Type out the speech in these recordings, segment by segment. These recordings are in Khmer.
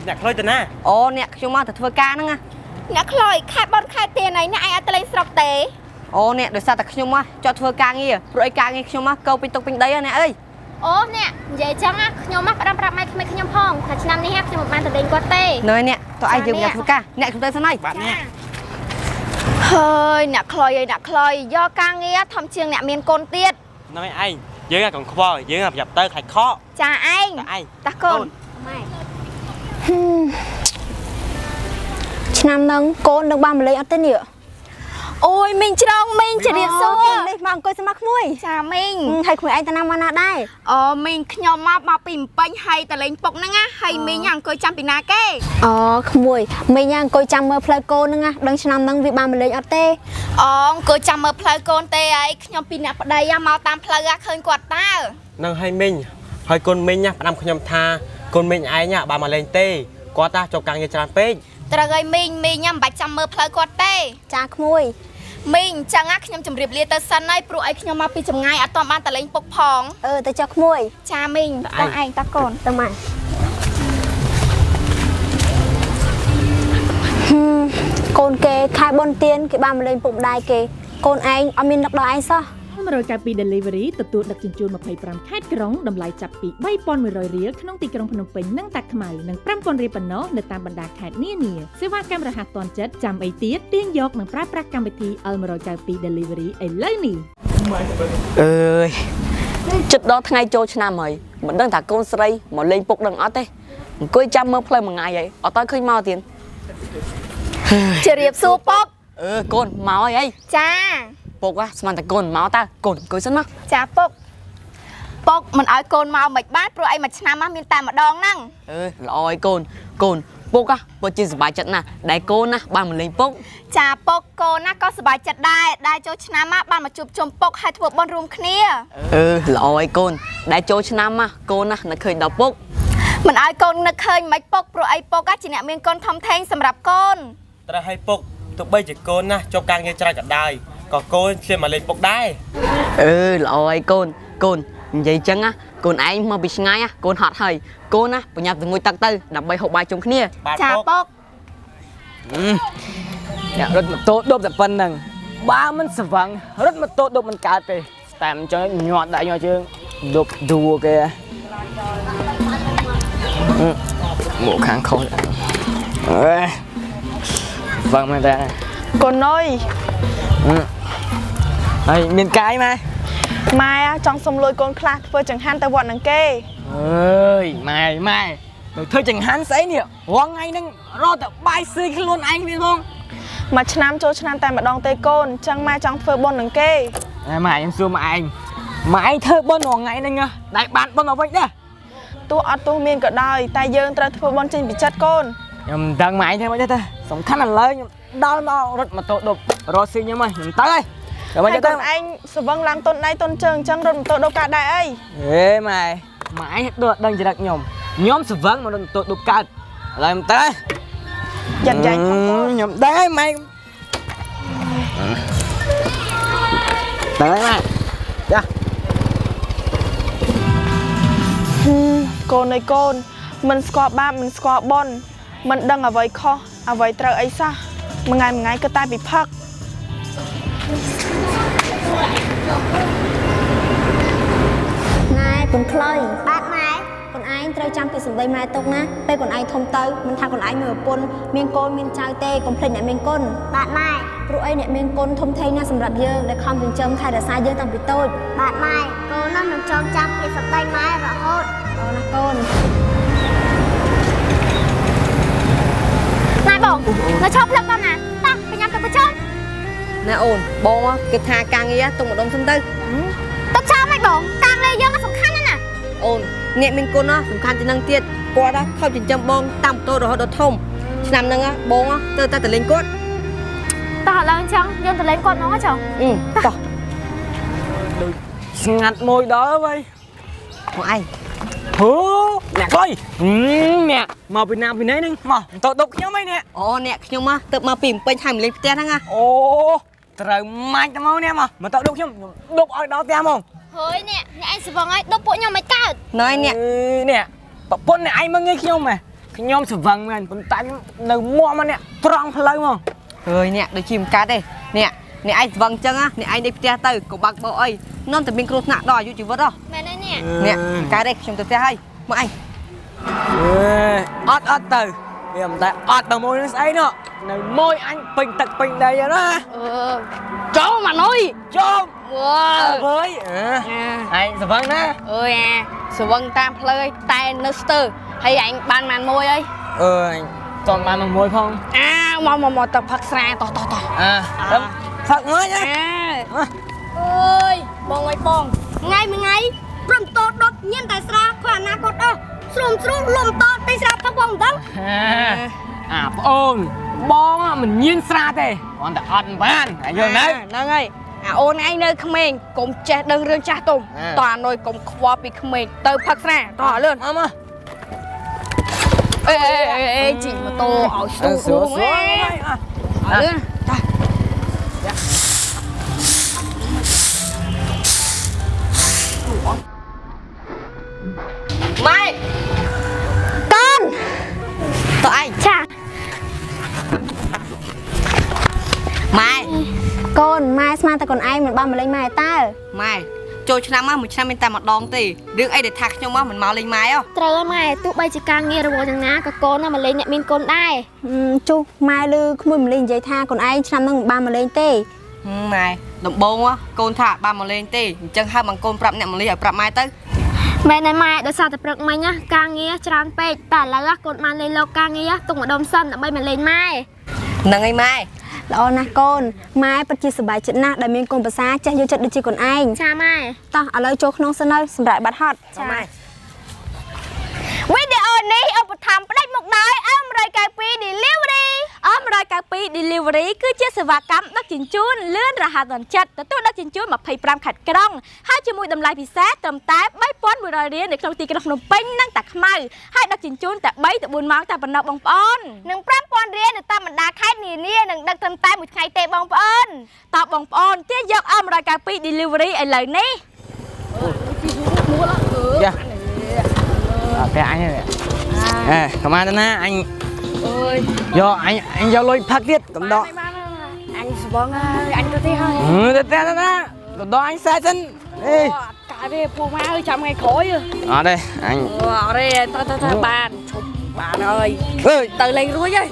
អ្នកខ្លុយទៅណាអូអ្នកខ្ញុំមកទៅធ្វើការហ្នឹងណាអ្នកខ្លុយខែបនខែទៀនអីអ្នកឯងអត់ទៅលេងស្រុកទេអូអ្នកដោយសារតែខ្ញុំមកចត់ធ្វើការងារព្រោះអីការងារខ្ញុំមកកោពេញទុកពេញដីណាអ្នកអើយអូអ្នកនិយាយចឹងណាខ្ញុំមកផ្ដាំប្រាប់ម៉ែក្មេងខ្ញុំផងថាឆ្នាំនេះខ្ញុំមិនបានទៅលេងគាត់ទេនៅអ្នកតើឯងយើងធ្វើការអ្នកខ្ញុំទៅស្នៃបាទអ្នកហើយអ្នកខ្លុយអីអ្នកខ្លុយយកការងារធំជាងអ្នកមានកូនទៀតហ្នឹងឯងយើងកងខ្វល់យើងប្រយ័ត្នទៅខ្លាចខកចាឯងតាកូនម៉ែឆ្នាំនឹងកូននឹងបានម្លេងអត់ទេនេះអូយមីងច្រងមីងជ្រាបសួរនេះមកអង្គុយស្មាក្មួយចាមីងហើយក្មួយឯងតាណាមកណាដែរអូមីងខ្ញុំមកពីពេញហើយតលេងពុកហ្នឹងណាហើយមីងអង្គុយចាំពីណាគេអូក្មួយមីងអង្គុយចាំមើលផ្លូវកូនហ្នឹងណាដឹងឆ្នាំហ្នឹងវាបានម្លេងអត់ទេអូអង្គុយចាំមើលផ្លូវកូនទេអីខ្ញុំពីអ្នកប្តីមកតាមផ្លូវឃើញគាត់តើនឹងឲ្យមីងហើយកូនមីងណាផ្ដាំខ្ញុំថាកូនមីងឯងបានមកលេងទេគាត់តាចូលការងារច្រើនពេកត្រូវឲ្យមីងមិនបាច់ចាំមើលផ្លូវគាត់ទេចាក្មួយមីងអញ្ចឹងខ្ញុំជម្រាបលាទៅសិនហើយព្រោះអីខ្ញុំមកពីចម្ងាយអត់ទាន់បានតលេងពុកផងទៅចុះក្មួយចាមីងតោះឯងតាកូនទៅមកកូនគេខែបុណ្យទានគេបានមកលេងពុកម្ដាយគេកូនឯងអត់មាននឹកដល់ឯងសោះ192 Delivery ទទួលដឹកជញ្ជូន25ខេត្តក្រុងតម្លៃចាប់ពី 3,100 រៀលក្នុងទីក្រុងភ្នំពេញនិងតាខ្មៅនិង 5,000 រៀលប៉ុណ្ណោះនៅតាមបណ្ដាខេត្តនានាសេវាកម្មរហ័សទាន់ចិត្តចាំអីទៀតទាញយកនិងប្រើប្រាស់កម្មវិធី L192 Delivery ឥឡូវនេះអើយចិត្តដល់ថ្ងៃចូលឆ្នាំហើយមិនដឹងថាកូនស្រីមកលេងពុកដឹងអត់ទេអង្គុយចាំមើលផ្លូវមួយថ្ងៃហើយអត់ទៅឃើញមកទៀតជម្រាបសួរពុកកូនមកហើយអីចាពុកស្មានតែកូនមកតើកូនអង្គុយសិនមកចាពុកមិនឲ្យកូនមកមិនបានព្រោះអីមួយឆ្នាំមកមានតែម្ដងហ្នឹងល្អហើយកូនពុកពិតជាសប្បាយចិត្តណាស់ដែលកូនណាបានមកលេងពុកចាពុកកូនណាក៏សប្បាយចិត្តដែរចូលឆ្នាំមកបានមកជួបជុំពុកហើយធ្វើបុណ្យរួមគ្នាល្អហើយកូនដែលចូលឆ្នាំមកកូនណានឹកឃើញដល់ពុកមិនឲ្យកូននឹកឃើញមិនពុកព្រោះអីពុកជាអ្នកមានកូនធំធេងសម្រាប់កូនត្រូវឲ្យពុកទោះបីជាកូនណាចុះការងារច្រើនក៏ដោយក៏កូនជិះមកលេងពុកដែរល្អហើយកូននិយាយចឹងណាកូនឯងមកពីឆ្ងាយកូនហត់ហើយកូនណាប្រញាប់ទៅងុយទឹកទៅដើម្បីហូបបាយជុំគ្នាចាពុកអ្នករត់ម៉ូតូដប់តែប៉ុណ្្នឹងបើមិនស្វឹងរត់ម៉ូតូដប់មិនកើតទេតែមិនចង់ញាត់ដាក់ញាត់ជើងដប់ឌូគេមកខាងខុសស្វឹងមែនតើកូនអើយហើយមានកាយម៉ែចង់សុំលុយកូនខ្លះធ្វើចង្ហាន់ទៅវត្តនឹងគេអើយម៉ែទៅធ្វើចង្ហាន់ស្អីនេះរងថ្ងៃហ្នឹងរត់ទៅបាយស៊ីខ្លួនឯងទៀតផងមួយឆ្នាំចូលឆ្នាំតែម្ដងទេកូនអញ្ចឹងម៉ែចង់ធ្វើបុណ្យនឹងគេម៉ែខ្ញុំសួរម៉ែឯងធ្វើបុណ្យរងថ្ងៃហ្នឹងដែរបានបុណ្យមកវិញដែរទោះអត់ទោះមានក៏ដោយតែយើងត្រូវធ្វើបុណ្យចេញពីចិត្តកូនខ្ញុំមិនដឹងម៉ែឯងធ្វើមិនទេសំខាន់ឥឡូវខ្ញុំដល់មករត់ម៉ូតូដប់រត់ស៊ីខ្ញុំហើយខ្ញុំទៅហើយតែមិនទៅឯងស្វឹងឡើងតុនដៃតុនជើងអញ្ចឹងរត់ម៉ូតូដប់កើតដែរអីម៉ែដូចដឹងចរិតខ្ញុំស្វឹងមករត់ម៉ូតូដប់កើតឥឡូវមិនទៅយ៉ាត់ខ្ញុំដឹងហើយម៉ែទៅហើយម៉ែចាកូនអើយកូនមិនស្គាល់បាបមិនស្គាល់បុណ្យមិនដឹងអ្វីខុសអ្វីត្រូវអីសោះមួយថ្ងៃគឺតែពិភពណែកូនខ្លុយបាទម៉ែកូនឯងត្រូវចាំពីសម្ដីម៉ែទុកណាពេលកូនឯងធំទៅមិនថាកូនឯងមានប្រពន្ធមានកូនមានចៅទេកុំភ្លេចអ្នកមានគុណបាទម៉ែព្រោះអីអ្នកមានគុណធំធេងណាស់សម្រាប់យើងដែលខំចិញ្ចឹមថែរក្សាយើងតាំងពីតូចបាទម៉ែកូនណានឹងចងចាំពីសម្ដីម៉ែរហូតអូណាកូនណែបងនៅឈប់ផ្លឹកបងណាតោះបញ្ញាទៅប្រជុំណែអូនបងគេថាការងារទុកម្ដុំសិនទៅចាំមិនបងការងារយើងសំខាន់ណាស់អូនអ្នកមានគុណសំខាន់ជាងនឹងទៀតគាត់ខំចិញ្ចឹមបងតាមតូចរហូតដល់ធំឆ្នាំហ្នឹងបងទៅលេងគាត់តោះឡើងអញ្ចឹងយើងទៅលេងគាត់ហ្នឹងចុះតោះដូចស្ងាត់មួយដល់ហើយមកឯងអ្នកខ្លុយអ្នកមកពីណាពីណីហ្នឹងមកតោដប់ខ្ញុំអីនេះអូអ្នកខ្ញុំទៅមកពីពេញហើយមកលេងផ្ទះហ្នឹងអូត្រូវម៉ាច់ទៅមកនេះមកតោដប់ខ្ញុំដប់ឲ្យដល់ផ្ទះហ្មងហើយអ្នកឯងស្វឹងឲ្យដប់ពួកខ្ញុំមិនកើតណែនេះប ប្រពន្ធអ្នកឯងមកងាយខ្ញុំហ៎ខ្ញុំស្វឹងមែនប៉ុន្តែនៅមួកមកនេះត្រង់ផ្លូវមកអើយអ្នកដូចជាមិនកាត់ទេអ្នកឯងស្វឹងចឹងណាអ្នកឯងដេកផ្ទះទៅក៏បាក់បោអីនាំតែមានគ្រោះថ្នាក់ដល់អាយុជីវិតហ៎មែនទេអ្នកអ្នកកាត់ទេខ្ញុំទៅផ្ទះហើយមកអញអត់ទៅវាមិនតែអត់តែមួយនឹងស្អីនោះនៅមួយអញពេញទឹកពេញដីណាចូលមកនុយចូលវ៉ាអើយឯងស្វឹងណាអើយស្វឹងតាមផ្លូវតែនៅស្ទើហើយឯងបានបានមួយអីអញចង់បានមួយផងមកទៅផឹកស្រាតោះផឹកមួយណាអើយបងអើយបងថ្ងៃមួយថ្ងៃព្រមតោដុតញៀនតែស្រាខអនាគតអស់ស្រុំលំតតែស្រាផឹកបងមិនដឹងប្អូនបងមិនញៀនស្រាទេគ្រាន់តែអត់បានយល់នៅហ្នឹងហើយអូនឯងនៅក្មេងកុំចេះដឹងរឿងចាស់ទុំតើអានុយកុំខ្វល់ពីក្មេងទៅផឹកស្រាតោះលឿនមកអេជីម៉ូតូឲ្យស្ទូហេលឿនតោះម៉ែកូនតើឯងចាម៉ែកូនម៉ែស្មានតែកូនឯងមិនបានមកលេងម៉ែតើម៉ែចូលឆ្នាំមកមួយឆ្នាំមានតែម្ដងទេរឿងអីដែលថាខ្ញុំមកមិនមកលេងម៉ែហ៎ត្រូវហើយម៉ែទោះបីជាការងាររបស់យ៉ាងណាក៏កូនមកលេងអ្នកមានកូនដែរជុះម៉ែឮក្មួយម្លេងនិយាយថាកូនឯងឆ្នាំនឹងមិនបានមកលេងទេម៉ែដំបងកូនថាបានមកលេងទេអញ្ចឹងហើយបងកូនប្រាប់អ្នកមកលេងឲ្យប្រាប់ម៉ែទៅមែនហើយម៉ែដោយសារតែព្រឹកមិញណាការងារច្រើនពេកតែឥឡូវកូនបានលេងលោកការងារទុកម្ដុំសិនដើម្បីមកលេងម៉ែហ្នឹងហើយម៉ែល្អណាស់កូនម៉ែពិតជាសប្បាយចិត្តណាស់ដែលមានកូនប្រសាចេះយកចិត្តដូចជាកូនឯងចាម៉ែតោះឥឡូវចូលក្នុងសិនទៅសម្រាប់បាត់ហត់ចាម៉ែវីដេអូនេះឧបត្ថម្ភផ្ដាច់មកដោយ M192 Delivery M192 Delivery គឺជាសេវាកម្មដឹកជញ្ជូនលឿនរហ័សទាន់ចិត្តទទួលដឹកជញ្ជូន25ខេត្តក្រុងហើយជាមួយតម្លៃពិសេសត្រឹមតែ3100រៀលនៅក្នុងទីក្រុងភ្នំពេញនិងតាខ្មៅហើយដឹកជញ្ជូនតែ3ទៅ4ម៉ោងតែប៉ុណ្ណោះបងប្អូននិង5000រៀលនៅតាមបណ្ដាខេត្តនានានិងដឹកត្រឹមតែមួយថ្ងៃទេបងប្អូនតើបងប្អូនទាញយក M192 Delivery ឥឡូវនេះយ៉ាតែអញកំមកទៅណាអញអើយយកអញយកលុយផឹកទៀតកំដកអញស្បងហើយអញទៅទៀតហើយទៅណាកំដកអញសែសិនអេកាយវាពូមកចាំថ្ងៃក្រោយអត់ទេអញអត់ទេទៅបានឈប់បានហើយទៅលេងរួចហើយ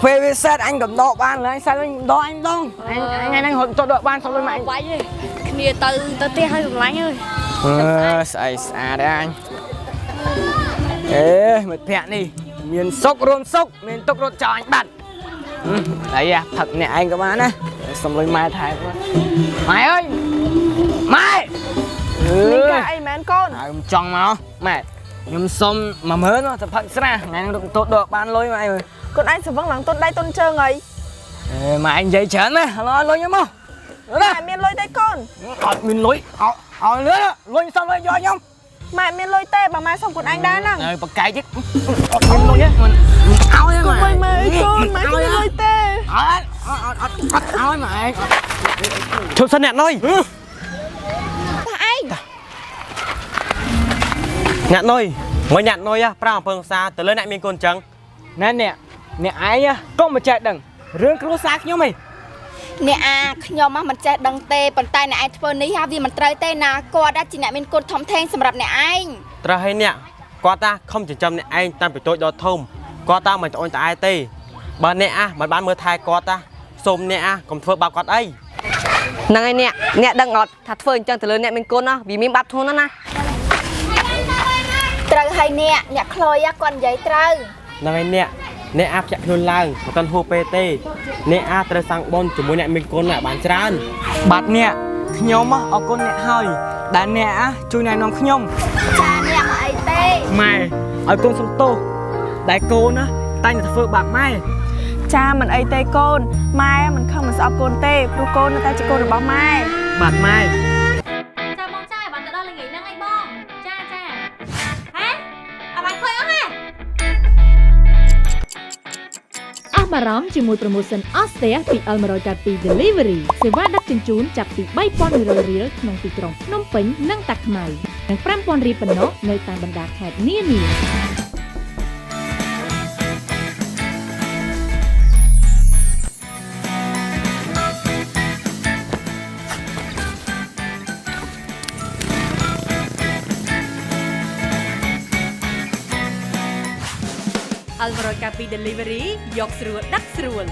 ពេលវាសែតអញកំដកបានហើយអញសែតវិញកំដកអញដងអញហ្នឹងរត់ទៅដកបានសុំលុយមកអញវាយទេគ្នាទៅទៀតហើយសម្លាញ់ហើយស្អីស្អាតអញមិត្តភក្តិនេះមានសុខរួមសុខមានទុករត់ចោលអញបាត់ហើយផឹកអ្នកឯងក៏បានណាសុំលុយម៉ែថែម៉ែអើយម៉ែនេះកាអីមែនកូនខ្ញុំចង់មកម៉ែខ្ញុំសុំ10000ទៅផឹកស្រាថ្ងៃនេះទៅដកបានលុយម៉ែអើយកូនឯងស្វឹងឡើងទុនដៃទុនជើងអីម៉ែឯងនិយាយច្រើនណាឥឡូវលុយខ្ញុំមកម៉ែមានលុយទេកូនអត់មានលុយឲ្យលុយសុំលុយយកខ្ញុំម៉ែមានលុយទេបើម៉ែសុំកូនឯងដែរហ្នឹងបកាយទៀតអត់មានលុយទេមិនឲ្យម៉ែម៉ែកូនម៉ែមានលុយទេអត់ឲ្យម៉ែជប់សិនអ្នកនុយតាឯងអ្នកនុយមួយអ្នកនុយប្រាំអំពើឧស្សាហ៍ទៅលើអ្នកមានកូនចឹងណែអ្នកឯងកុំមកចេះដឹងរឿងគ្រួសារខ្ញុំឯងអ្នកខ្ញុំមិនចេះដឹងទេប៉ុន្តែអ្នកឯងធ្វើនេះវាមិនត្រូវទេណាគាត់ជាអ្នកមានកូនធំធេងសម្រាប់អ្នកឯងត្រូវហើយអ្នកគាត់តាខំចិញ្ចឹមអ្នកឯងតាំងពីតូចដល់ធំគាត់តាមិនត្អូញត្អែទេបើអ្នកមិនបានមើលថែគាត់តាសូមអ្នកកុំធ្វើបាបគាត់អីហ្នឹងហើយអ្នកដឹងអត់ថាធ្វើអញ្ចឹងទៅលើអ្នកមានកូនវាមានបាបធ្ងន់ណាស់ត្រូវហើយអ្នកខ្លោយគាត់និយាយត្រូវហ្នឹងហើយអ្នកភ្ញាក់ខ្លួនឡើងមិនទាន់ហួសពេលទេអ្នកត្រូវសាំងបនជាមួយអ្នកមានកូនបានច្រើនបាទអ្នកខ្ញុំអរគុណអ្នកហើយដែលអ្នកជួយណែនាំខ្ញុំចាអ្នកមកអីទេម៉ែឲ្យកូនសុំទោសដែលកូនតែងតែធ្វើបាបម៉ែចាមិនអីទេកូនម៉ែមិនខំមិនស្អប់កូនទេព្រោះកូននៅតែជាកូនរបស់ម៉ែបាទម៉ែចាបងចាបានទៅដល់ល្ងាចហ្នឹងអីបងចាហេអត់បានឃើញអស់ហេអស់បារម្ភជាមួយ promotion អស់ស្ទះពី L192 Delivery សេវាដឹកជញ្ជូនចាប់ពី3100រៀលក្នុងទីក្រុងភ្នំពេញនិងតាខ្មៅ និង 5,000 រៀលប៉ុណ្ណោះនៅតាមបណ្ដាខេត្តនានាអល់100កាពី Delivery យកស្រួលដឹកស្រួល